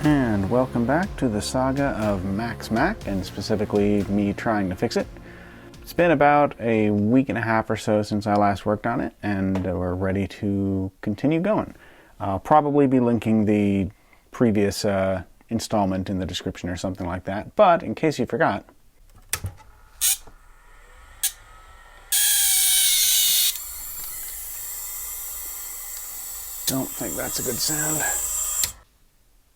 And welcome back to the saga of Mac's Mac, and specifically me trying to fix it. It's been about a week and a half or so since I last worked on it, and we're ready to continue going. I'll probably be linking the previous installment in the description or something like that, but in case you forgot, don't think that's a good sound.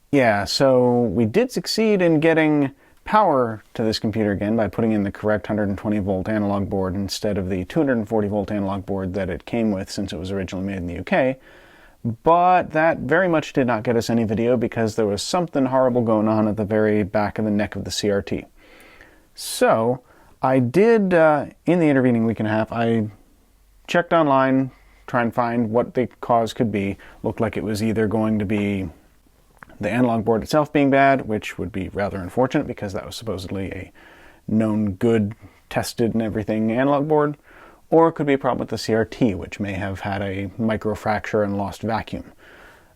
Yeah, so we did succeed in getting power to this computer again by putting in the correct 120 volt analog board instead of the 240 volt analog board that it came with since it was originally made in the UK. But that very much did not get us any video because there was something horrible going on at the very back of the neck of the CRT. So I did, in the intervening week and a half, I checked online, try and find what the cause could be. Looked like it was either going to be the analog board itself being bad, which would be rather unfortunate because that was supposedly a known good, tested and everything analog board, or it could be a problem with the CRT, which may have had a microfracture and lost vacuum.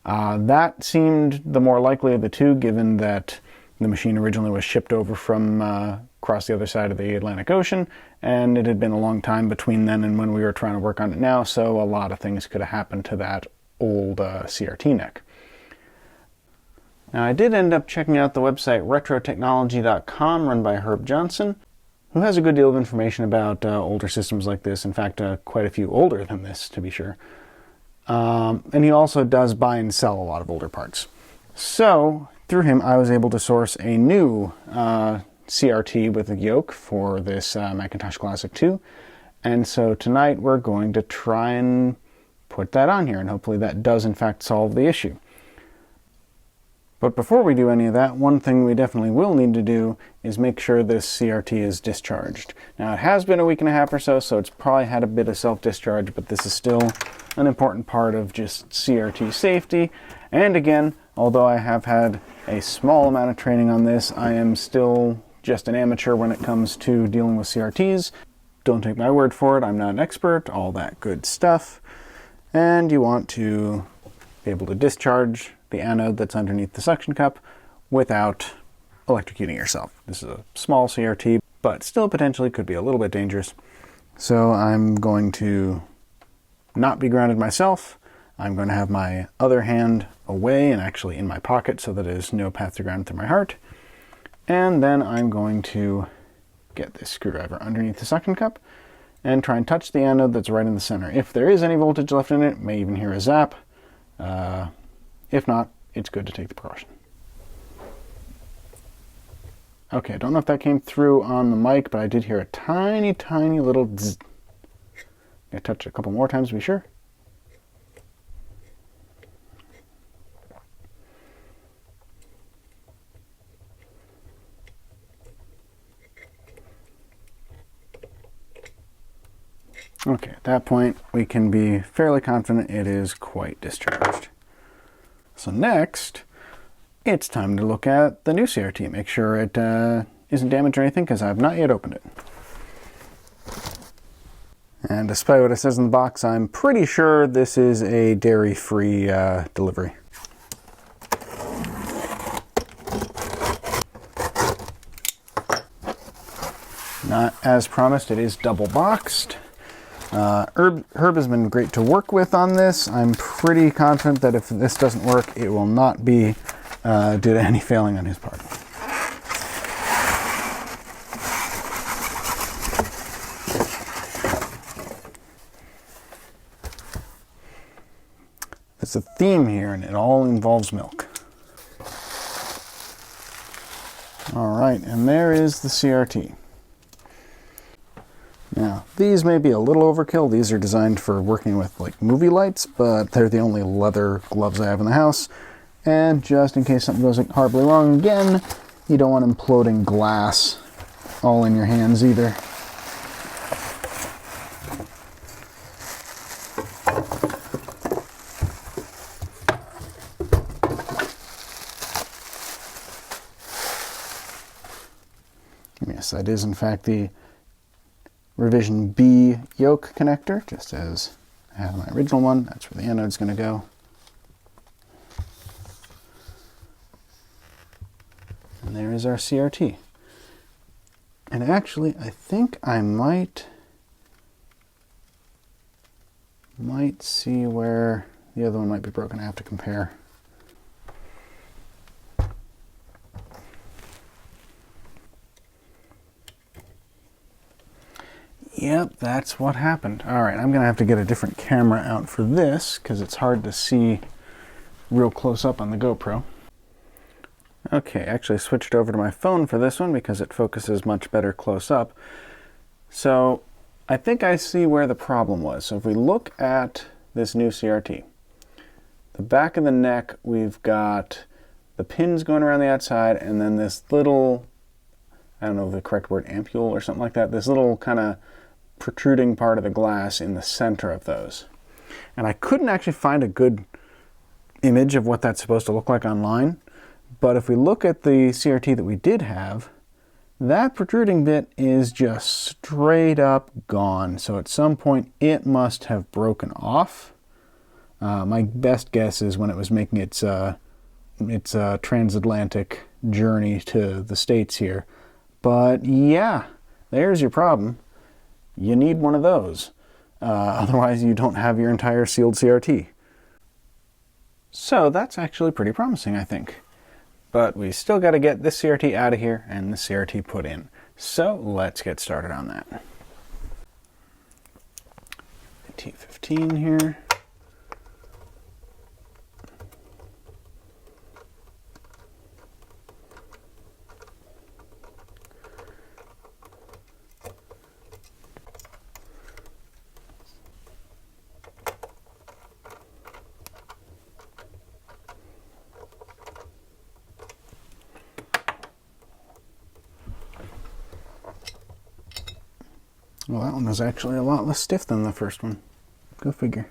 That seemed the more likely of the two, given that the machine originally was shipped over from across the other side of the Atlantic Ocean, and it had been a long time between then and when we were trying to work on it now, so a lot of things could have happened to that old CRT neck. Now, I did end up checking out the website retrotechnology.com, run by Herb Johnson, who has a good deal of information about older systems like this. In fact, quite a few older than this, to be sure. And he also does buy and sell a lot of older parts. So, through him, I was able to source a new CRT with a yoke for this Macintosh Classic II. And so tonight we're going to try and put that on here, and hopefully that does in fact solve the issue. But before we do any of that, one thing we definitely will need to do is make sure this CRT is discharged. Now, it has been a week and a half or so, so it's probably had a bit of self-discharge, but this is still an important part of just CRT safety. And again, although I have had a small amount of training on this, I am still just an amateur when it comes to dealing with CRTs. Don't take my word for it, I'm not an expert, all that good stuff. And you want to be able to discharge the anode that's underneath the suction cup without electrocuting yourself. This is a small CRT, but still potentially could be a little bit dangerous. So I'm going to not be grounded myself. I'm going to have my other hand away and actually in my pocket so that there's no path to ground through my heart. And then I'm going to get this screwdriver underneath the suction cup and try and touch the anode that's right in the center. If there is any voltage left in it, may even hear a zap. If not, it's good to take the precaution. Okay, I don't know if that came through on the mic, but I did hear a tiny, tiny little zzz. I touch it a couple more times to be sure. Okay, at that point, we can be fairly confident it is quite discharged. So next, it's time to look at the new CRT. Make sure it isn't damaged or anything, because I have not yet opened it. And despite what it says in the box, I'm pretty sure this is a dairy-free delivery. Not as promised, it is double boxed. Herb has been great to work with on this. I'm pretty confident that if this doesn't work, it will not be due to any failing on his part. There's a theme here, and it all involves milk. All right, and there is the CRT. Now, these may be a little overkill. These are designed for working with like movie lights, but they're the only leather gloves I have in the house. And just in case something goes horribly wrong again, you don't want imploding glass all in your hands either. Yes, that is in fact the Revision B yoke connector, just as I have my original one. That's where the anode's going to go. And there is our CRT. And actually, I think I might see where the other one might be broken. I have to compare. Yep, that's what happened. All right, I'm gonna have to get a different camera out for this because it's hard to see real close up on the GoPro. Okay, actually switched over to my phone for this one because it focuses much better close up. So I think I see where the problem was. So if we look at this new CRT, the back of the neck, we've got the pins going around the outside, and then this little, I don't know the correct word, ampule or something like that, this little kind of protruding part of the glass in the center of those. And I couldn't actually find a good image of what that's supposed to look like online, but if we look at the CRT that we did have, that protruding bit is just straight up gone. So at some point it must have broken off. My best guess is when it was making its transatlantic journey to the States here. But yeah, there's your problem. You need one of those. Otherwise you don't have your entire sealed CRT. So that's actually pretty promising, I think. But we still got to get this CRT out of here and the CRT put in. So let's get started on that. T15 here. Well, that one was actually a lot less stiff than the first one. Go figure.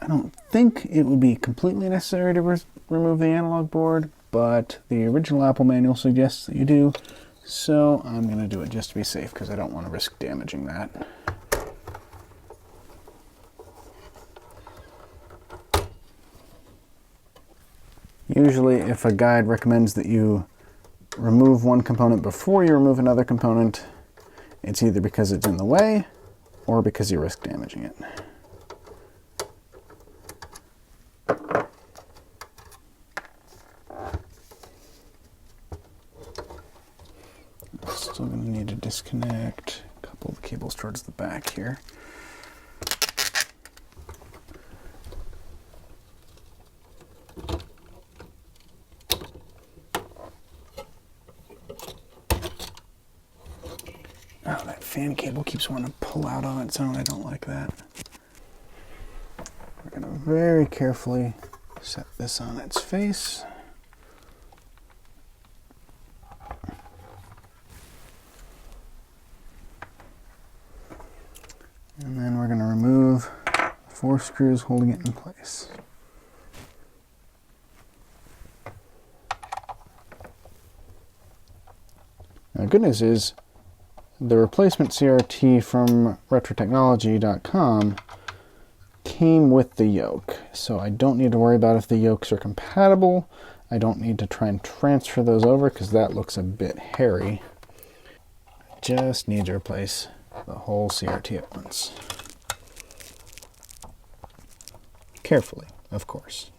I don't think it would be completely necessary to remove the analog board, but the original Apple manual suggests that you do, so I'm going to do it just to be safe because I don't want to risk damaging that. Usually if a guide recommends that you remove one component before you remove another component, it's either because it's in the way or because you risk damaging it. Still going to need to disconnect a couple of the cables towards the back here. Oh, that fan cable keeps wanting to pull out on its own. I don't like that. We're going to very carefully set this on its face. And then we're going to remove 4 screws holding it in place. Now, the good news is the replacement CRT from retrotechnology.com came with the yoke, so I don't need to worry about if the yokes are compatible. I don't need to try and transfer those over because that looks a bit hairy. I just need to replace the whole CRT at once. Carefully, of course.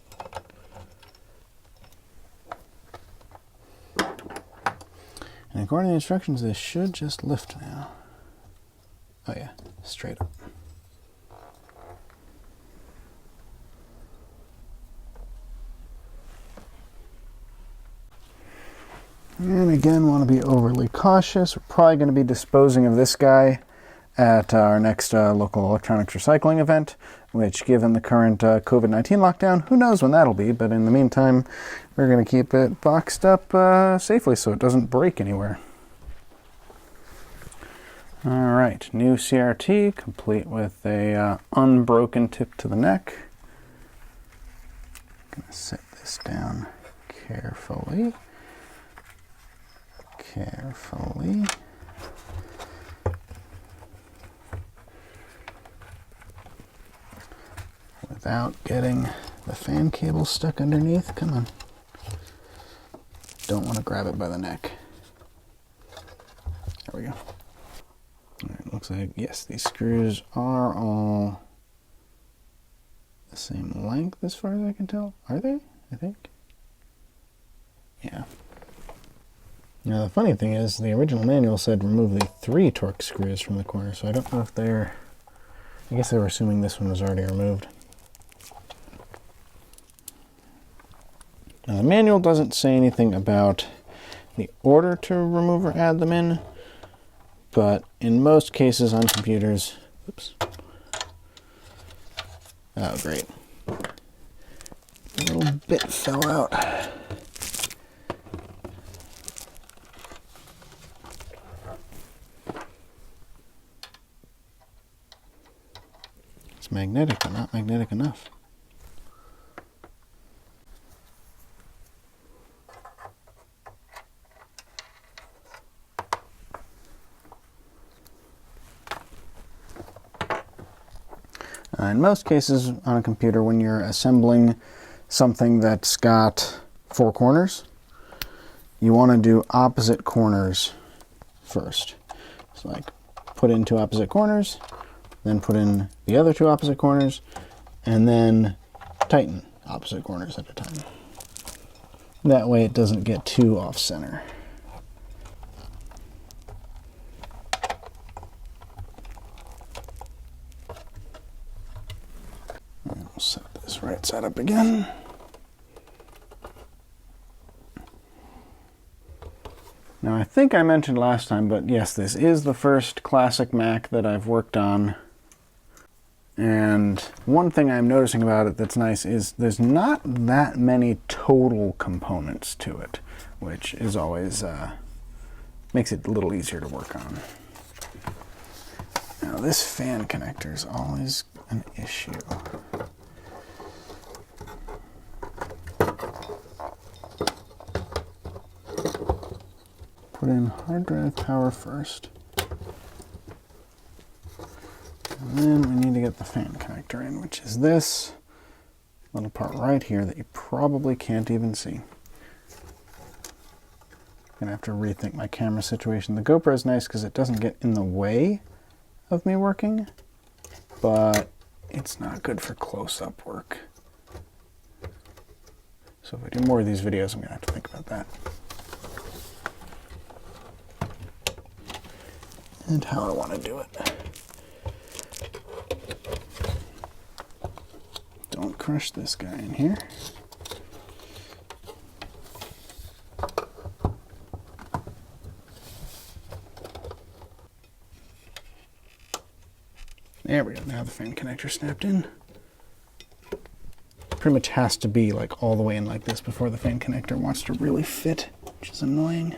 And according to the instructions, this should just lift now. Oh yeah, straight up. And again, want to be overly cautious. We're probably going to be disposing of this guy at our next local electronics recycling event, which, given the current COVID-19 lockdown, who knows when that'll be, but in the meantime, we're going to keep it boxed up safely so it doesn't break anywhere. Alright, new CRT, complete with a unbroken tip to the neck. I'm going to set this down carefully. Carefully. without getting the fan cable stuck underneath. Come on. Don't want to grab it by the neck. There we go. All right, looks like, yes, these screws are all the same length as far as I can tell. Are they? I think. Yeah. Now the funny thing is, the original manual said remove the 3 Torx screws from the corner, so I don't know if they're... I guess they were assuming this one was already removed. Now the manual doesn't say anything about the order to remove or add them in, but in most cases on computers... Oops. Oh, great. A little bit fell out. It's magnetic, but not magnetic enough. In most cases on a computer, when you're assembling something that's got 4 corners, you want to do opposite corners first. So like put in 2 opposite corners, then put in the other 2 opposite corners, and then tighten opposite corners at a time. That way it doesn't get too off center. We'll set this right side up again. Now I think I mentioned last time, but yes, this is the first classic Mac that I've worked on. And one thing I'm noticing about it that's nice is there's not that many total components to it, which is always makes it a little easier to work on. Now this fan connector is always an issue. Put in hard drive power first. And then we need to get the fan connector in, which is this little part right here that you probably can't even see. I'm gonna have to rethink my camera situation. The GoPro is nice because it doesn't get in the way of me working, but it's not good for close-up work. So if I do more of these videos, I'm gonna have to think about that. And how I want to do it. Don't crush this guy in here. There we go, now the fan connector snapped in. Pretty much has to be like all the way in like this before the fan connector wants to really fit, which is annoying.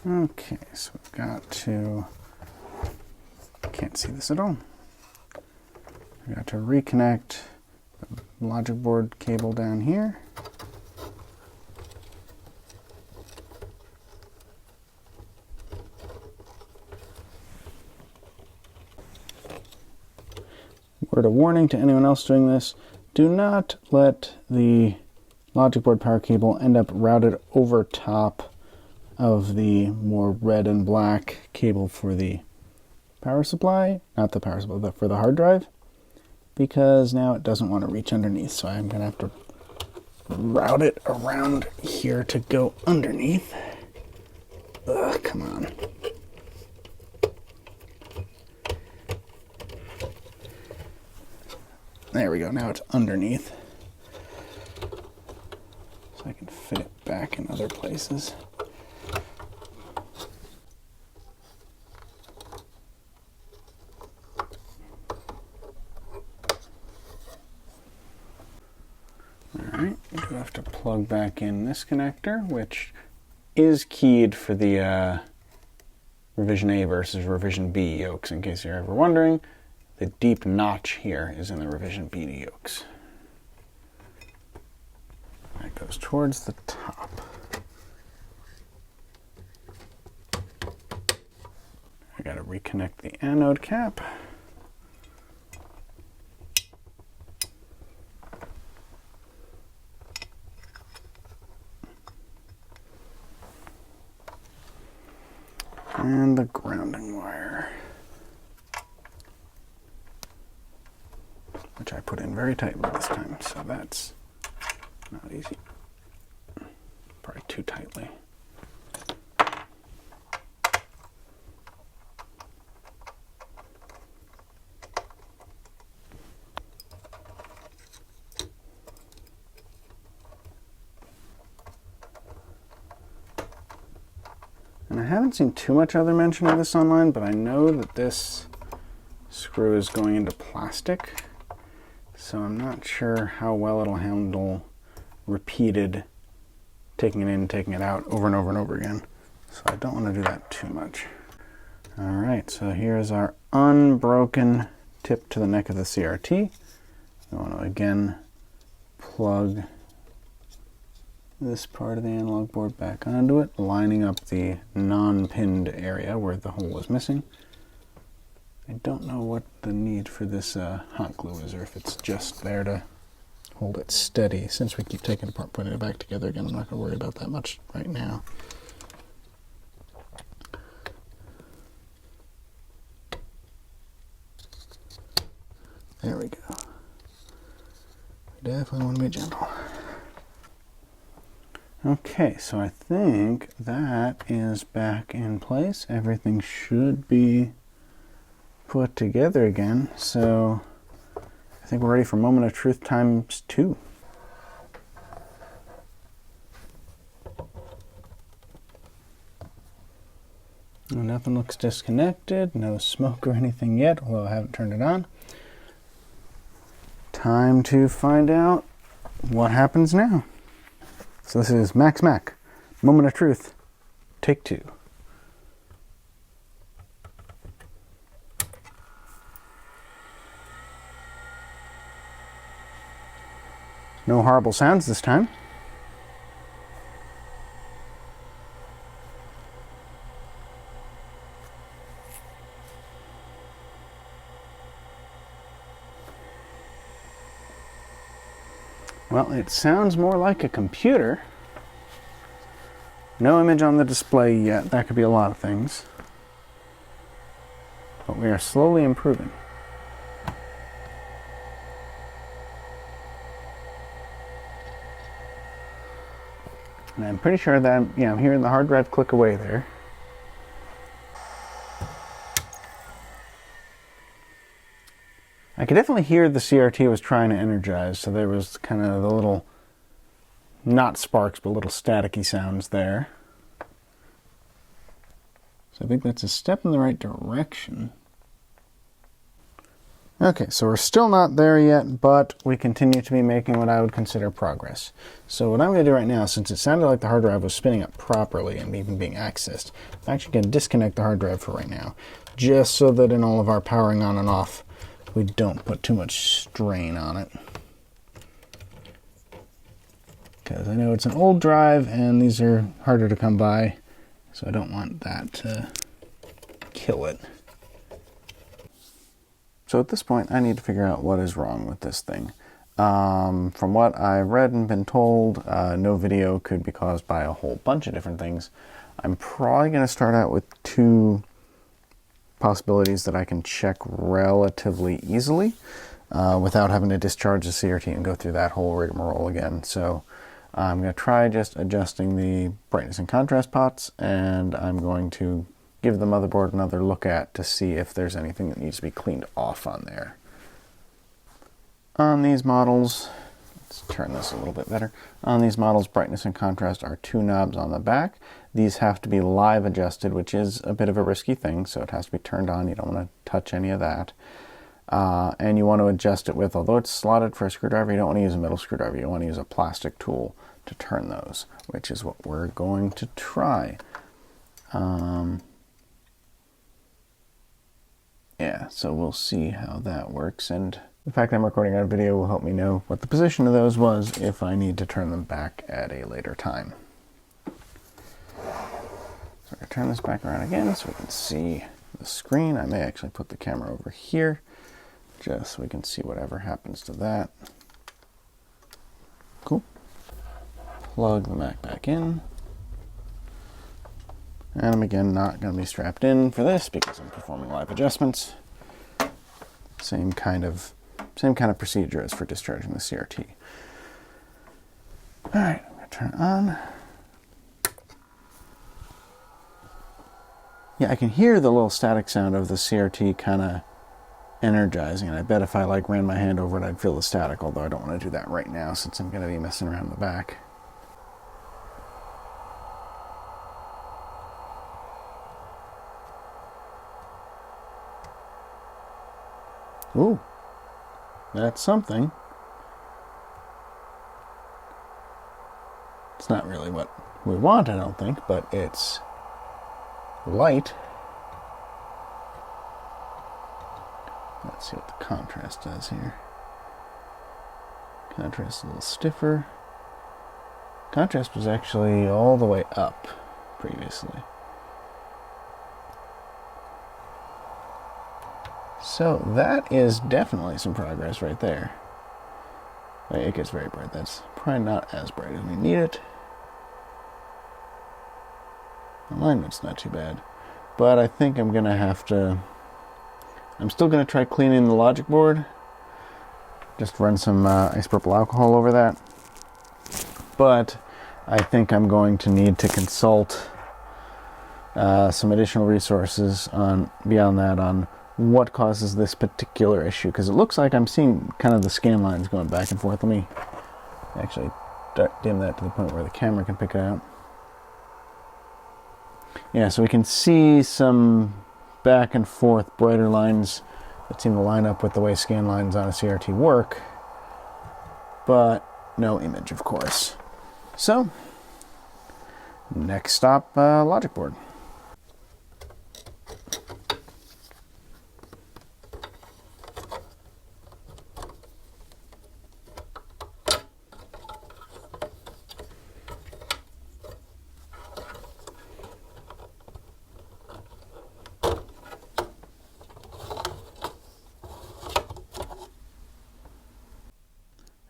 Okay, so we've got to, can't see this at all. We've got to reconnect the logic board cable down here. Word of warning to anyone else doing this, do not let the logic board power cable end up routed over top of the more red and black cable for the power supply, not the power supply, but for the hard drive, because now it doesn't want to reach underneath, so I'm going to have to route it around here to go underneath. Ugh, come on. There we go, now it's underneath. So I can fit it back in other places. Alright, we do have to plug back in this connector, which is keyed for the revision A versus revision B yokes, in case you're ever wondering. The deep notch here is in the revision B yokes. it goes towards the top. I got to reconnect the anode cap. And the grounding wire, which I put in very tightly this time, so that's not easy. Probably too tightly. And I haven't seen too much other mention of this online, but I know that this screw is going into plastic, so I'm not sure how well it'll handle repeated taking it in, taking it out over and over and over again. So I don't want to do that too much. All right, so here's our unbroken tip to the neck of the CRT. I want to again plug this part of the analog board back onto it, lining up the non-pinned area where the hole is missing. I don't know what the need for this hot glue is, or if it's just there to hold it steady. Since we keep taking it apart, putting it back together again, I'm not going to worry about that much right now. There we go. We definitely want to be gentle. Okay, so I think that is back in place. Everything should be put together again. So I think we're ready for moment of truth times 2. Nothing looks disconnected, no smoke or anything yet, although I haven't turned it on. Time to find out what happens now. So this is Mac, moment of truth, take 2. No horrible sounds this time. Well, it sounds more like a computer. No image on the display yet. That could be a lot of things. But we are slowly improving. And I'm pretty sure that I'm hearing the hard drive click away there. I could definitely hear the CRT was trying to energize, so there was kind of the little, not sparks, but little staticky sounds there. So I think that's a step in the right direction. Okay, so we're still not there yet, but we continue to be making what I would consider progress. So what I'm going to do right now, since it sounded like the hard drive was spinning up properly and even being accessed, I'm actually going to disconnect the hard drive for right now, just so that in all of our powering on and off, we don't put too much strain on it. Because I know it's an old drive and these are harder to come by, so I don't want that to kill it. So at this point, I need to figure out what is wrong with this thing. From what I've read and been told, no video could be caused by a whole bunch of different things. I'm probably going to start out with 2 possibilities that I can check relatively easily without having to discharge the CRT and go through that whole rigmarole again. So I'm going to try just adjusting the brightness and contrast pots, and I'm going to give the motherboard another look at to see if there's anything that needs to be cleaned off on there. On these models, let's turn this a little bit better. On these models, brightness and contrast are 2 knobs on the back. These have to be live adjusted, which is a bit of a risky thing, so it has to be turned on. You don't want to touch any of that. And you want to adjust it with, although it's slotted for a screwdriver, you don't want to use a metal screwdriver. You want to use a plastic tool to turn those, which is what we're going to try. Yeah, so we'll see how that works. And The fact I'm recording a video will help me know what the position of those was if I need to turn them back at a later time. So I'm going to turn this back around again so we can see the screen. I may actually put the camera over here just so we can see whatever happens to that. Cool. Plug the Mac back in. And I'm again not going to be strapped in for this because I'm performing live adjustments. Same kind of procedure as for discharging the CRT. All right, I'm going to turn it on. Yeah, I can hear the little static sound of the CRT kind of energizing, and I bet if I ran my hand over it, I'd feel the static, although I don't want to do that right now since I'm going to be messing around the back. Ooh, that's something. It's not really what we want, I don't think, but it's light. Let's see what the contrast does here. Contrast is a little stiffer. Contrast was actually all the way up previously. So that is definitely some progress right there. It gets very bright. That's probably not as bright as we need it. Alignment's not too bad. But I think I'm going to have to... I'm still going to try cleaning the logic board. Just run some isopropyl alcohol over that. But I think I'm going to need to consult some additional resources beyond that on what causes this particular issue, because it looks like I'm seeing kind of the scan lines going back and forth. Let me actually dim that to the point where the camera can pick it out. Yeah, so we can see some back and forth brighter lines that seem to line up with the way scan lines on a CRT work, but no image, of course. So, next stop, logic board.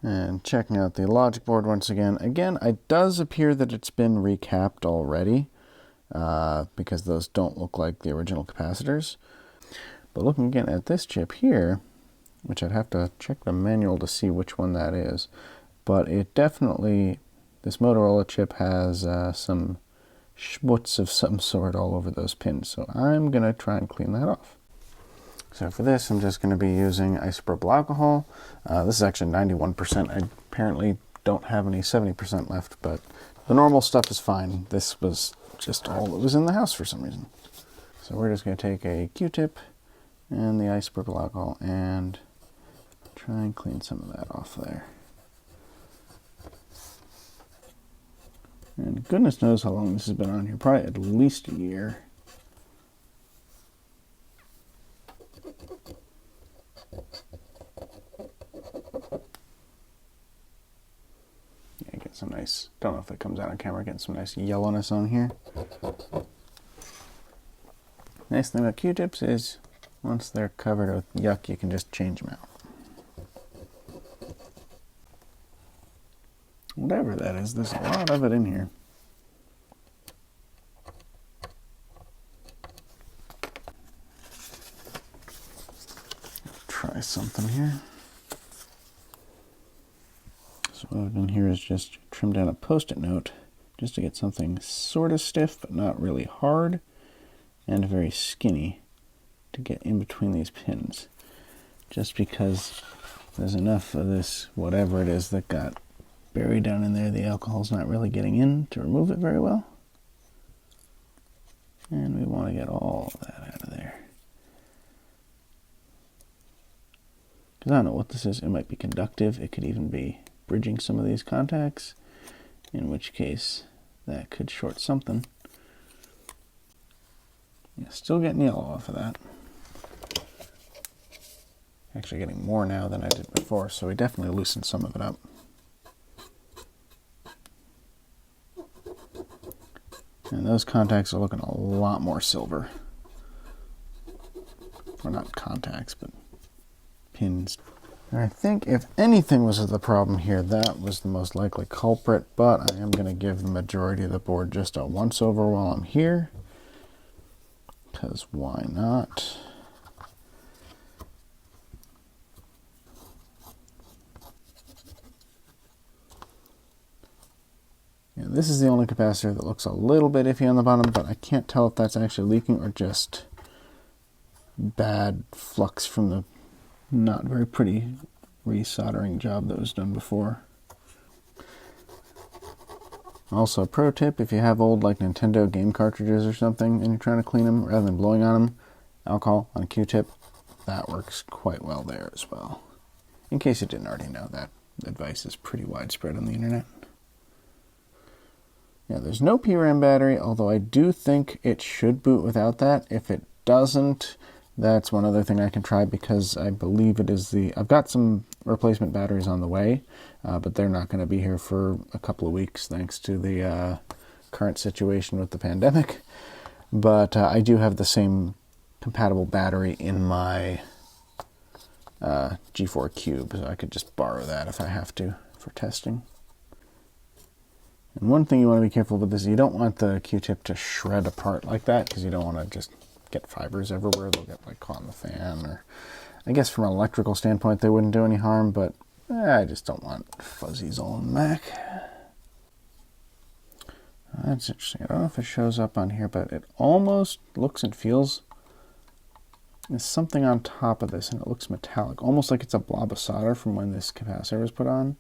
And checking out the logic board once again. Again, it does appear that it's been recapped already because those don't look like the original capacitors. But looking again at this chip here, which I'd have to check the manual to see which one that is, but it definitely, this Motorola chip has some schmutz of some sort all over those pins. So I'm going to try and clean that off. So for this, I'm just going to be using isopropyl alcohol. This is actually 91%. I apparently don't have any 70% left, but the normal stuff is fine. This was just all that was in the house for some reason. So we're just going to take a Q-tip and the isopropyl alcohol and try and clean some of that off there. And goodness knows how long this has been on here. Probably at least a year. Yeah, get some nice, don't know if it comes out on camera, getting some nice yellowness on here. Nice thing about Q-tips is once they're covered with yuck, you can just change them out. Whatever that is, there's a lot of it in here. Try something here. So what I've done here is just trim down a post-it note just to get something sort of stiff but not really hard and very skinny to get in between these pins. Just because there's enough of this whatever it is that got buried down in there, the alcohol's not really getting in to remove it very well. And we want to get all of that out of there. Because I don't know what this is. It might be conductive. It could even be bridging some of these contacts, in which case that could short something. Yeah, still getting yellow off of that. Actually getting more now than I did before, so we definitely loosened some of it up. And those contacts are looking a lot more silver. Or not contacts, but pins. And I think if anything was the problem here, that was the most likely culprit, but I am going to give the majority of the board just a once over while I'm here. Because why not? Yeah, this is the only capacitor that looks a little bit iffy on the bottom, but I can't tell if that's actually leaking or just bad flux from the not very pretty resoldering job that was done before. Also, a pro tip, if you have old like Nintendo game cartridges or something and you're trying to clean them, rather than blowing on them, alcohol on a Q-tip, that works quite well there as well. In case you didn't already know, that advice is pretty widespread on the internet. Yeah, there's no PRAM battery, although I do think it should boot without that. If it doesn't, that's one other thing I can try, because I believe it is I've got some replacement batteries on the way, but they're not going to be here for a couple of weeks thanks to the current situation with the pandemic. But I do have the same compatible battery in my G4 Cube, so I could just borrow that if I have to for testing. And one thing you want to be careful with is you don't want the Q-tip to shred apart like that, because you don't want to just get fibers everywhere. They'll get like caught in the fan, or I guess from an electrical standpoint they wouldn't do any harm, but I just don't want fuzzies all in the Mac. That's interesting. I don't know if it shows up on here, but it almost looks and feels there's something on top of this, and it looks metallic, almost like it's a blob of solder from when this capacitor was put on.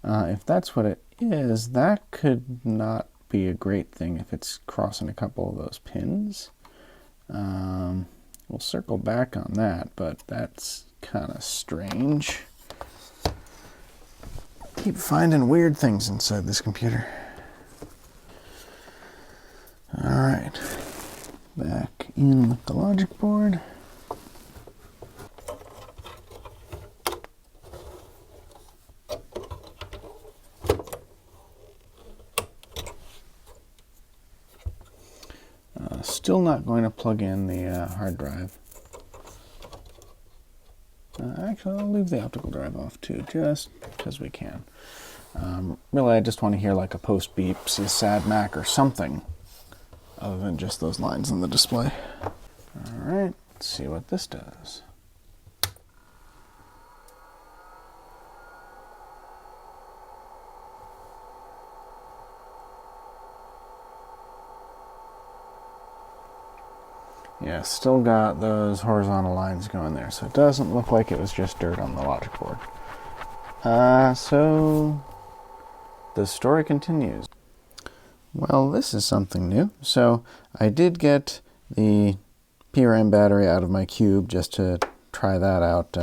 If that's what it is, that could not be a great thing if it's crossing a couple of those pins. We'll circle back on that, but that's kind of strange. Keep finding weird things inside this computer. Alright, back in with the logic board. Still not going to plug in the hard drive. Actually, I'll leave the optical drive off too, just because we can. Really, I just want to hear like a post beep, see a sad Mac or something, other than just those lines on the display. Alright, let's see what this does. Yeah, still got those horizontal lines going there, so it doesn't look like it was just dirt on the logic board. So the story continues. Well, this is something new. So I did get the PRAM battery out of my Cube just to try that out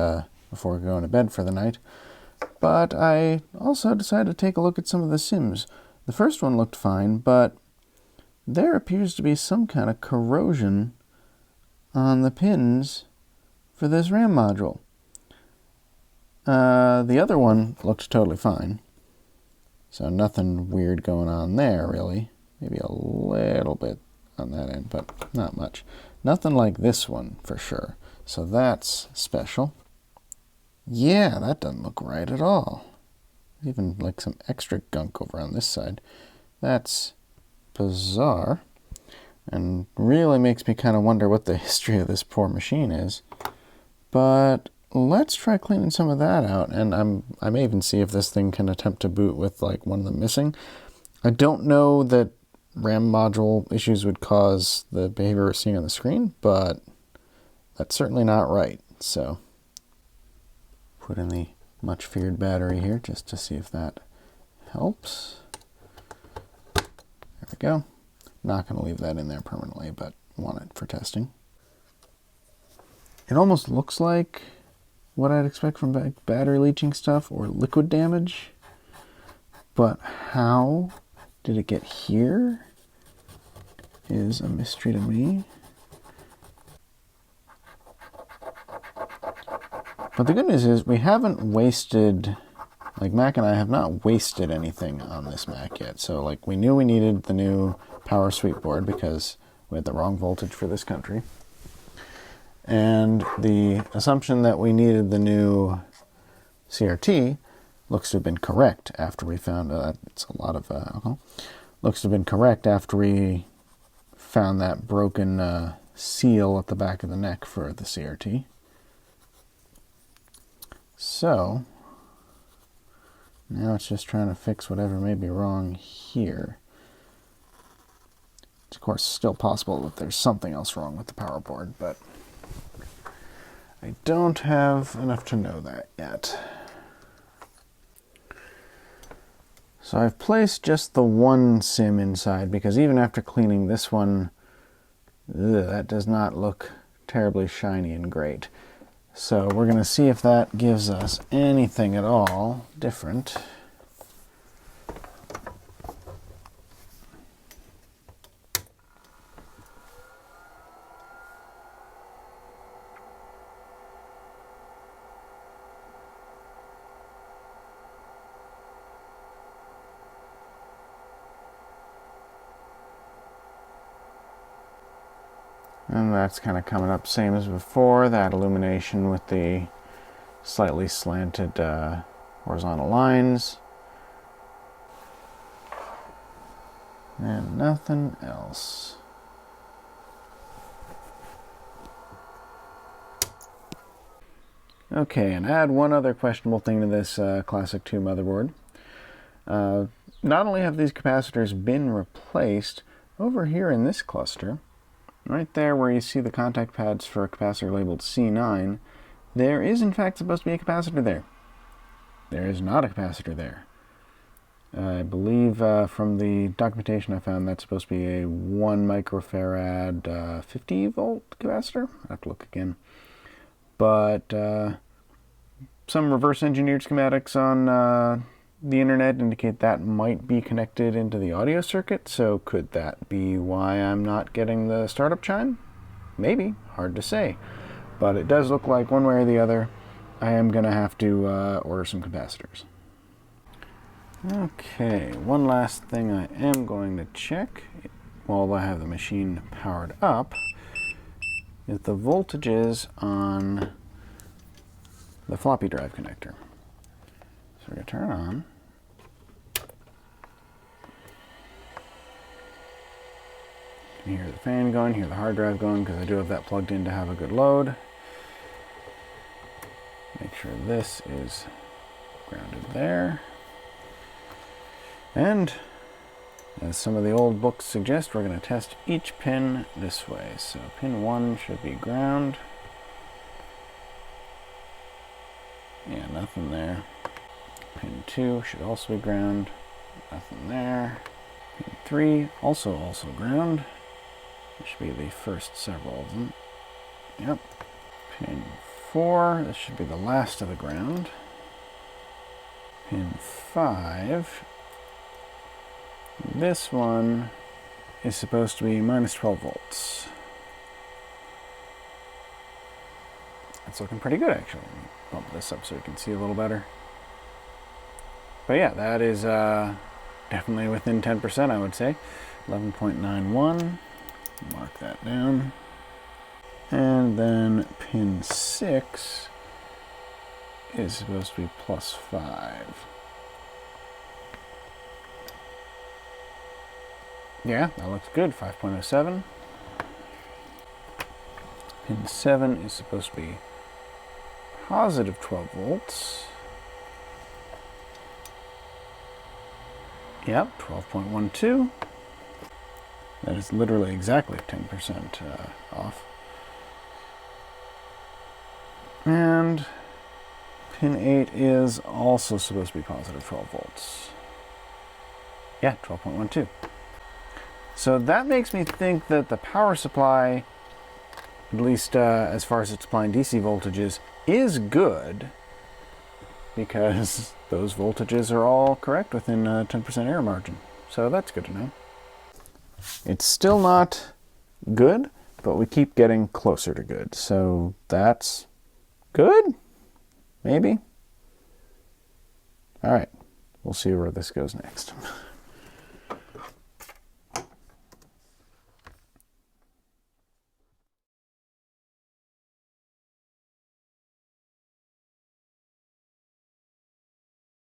before going to bed for the night. But I also decided to take a look at some of the SIMs. The first one looked fine, but there appears to be some kind of corrosion on the pins for this RAM module. The other one looked totally fine, so nothing weird going on there really. Maybe a little bit on that end, but not much. Nothing like this one for sure, so that's special. Yeah, that doesn't look right at all. Even like some extra gunk over on this side. That's bizarre. And really makes me kind of wonder what the history of this poor machine is. But let's try cleaning some of that out, and I may even see if this thing can attempt to boot with like one of them missing. I don't know that RAM module issues would cause the behavior we're seeing on the screen, but that's certainly not right. So put in the much feared battery here just to see if that helps. There we go. Not going to leave that in there permanently, but want it for testing. It almost looks like what I'd expect from battery leaching stuff or liquid damage, but how did it get here is a mystery to me. But the good news is we haven't wasted, like Mac and I have not wasted anything on this Mac yet. So like we knew we needed the new power sweep board because we had the wrong voltage for this country. And the assumption that we needed the new CRT looks to have been correct after we found, it's a lot of alcohol, looks to have been correct after we found that broken seal at the back of the neck for the CRT. So, now it's just trying to fix whatever may be wrong here. It's of course still possible that there's something else wrong with the power board, but I don't have enough to know that yet. So I've placed just the one SIM inside because even after cleaning this one, that does not look terribly shiny and great. So we're going to see if that gives us anything at all different. And that's kind of coming up same as before, that illumination with the slightly slanted horizontal lines. And nothing else. Okay, and add one other questionable thing to this Classic II motherboard. Not only have these capacitors been replaced, over here in this cluster, right there where you see the contact pads for a capacitor labeled C9, there is in fact supposed to be a capacitor there. There is not a capacitor there. I believe from the documentation I found that's supposed to be a 1 microfarad 50 volt capacitor. I have to look again. But some reverse engineered schematics on the internet indicate that might be connected into the audio circuit, so could that be why I'm not getting the startup chime? Maybe, hard to say. But it does look like one way or the other I am going to have to order some capacitors. Okay, one last thing I am going to check while I have the machine powered up is the voltages on the floppy drive connector. So we're going to turn it on. You can hear the fan going, hear the hard drive going, because I do have that plugged in to have a good load. Make sure this is grounded there. And as some of the old books suggest, we're going to test each pin this way. So pin 1 should be ground. Yeah, nothing there. Pin 2 should also be ground. Nothing there. Pin 3 also ground. This should be the first several of them. Yep. Pin 4, this should be the last of the ground. Pin 5. This one is supposed to be minus 12 volts. That's looking pretty good, actually. Bump this up so you can see a little better. But yeah, that is definitely within 10%, I would say. 11.91. Mark that down. And then pin 6 is supposed to be plus 5. Yeah, that looks good. 5.07. Pin 7 is supposed to be positive 12 volts. Yep, 12.12. That is literally exactly 10% off. And pin 8 is also supposed to be positive 12 volts. Yeah, 12.12. So that makes me think that the power supply, at least as far as it's applying DC voltages, is good, because those voltages are all correct within a 10% error margin. So that's good to know. It's still not good, but we keep getting closer to good. So that's good? Maybe? All right, we'll see where this goes next.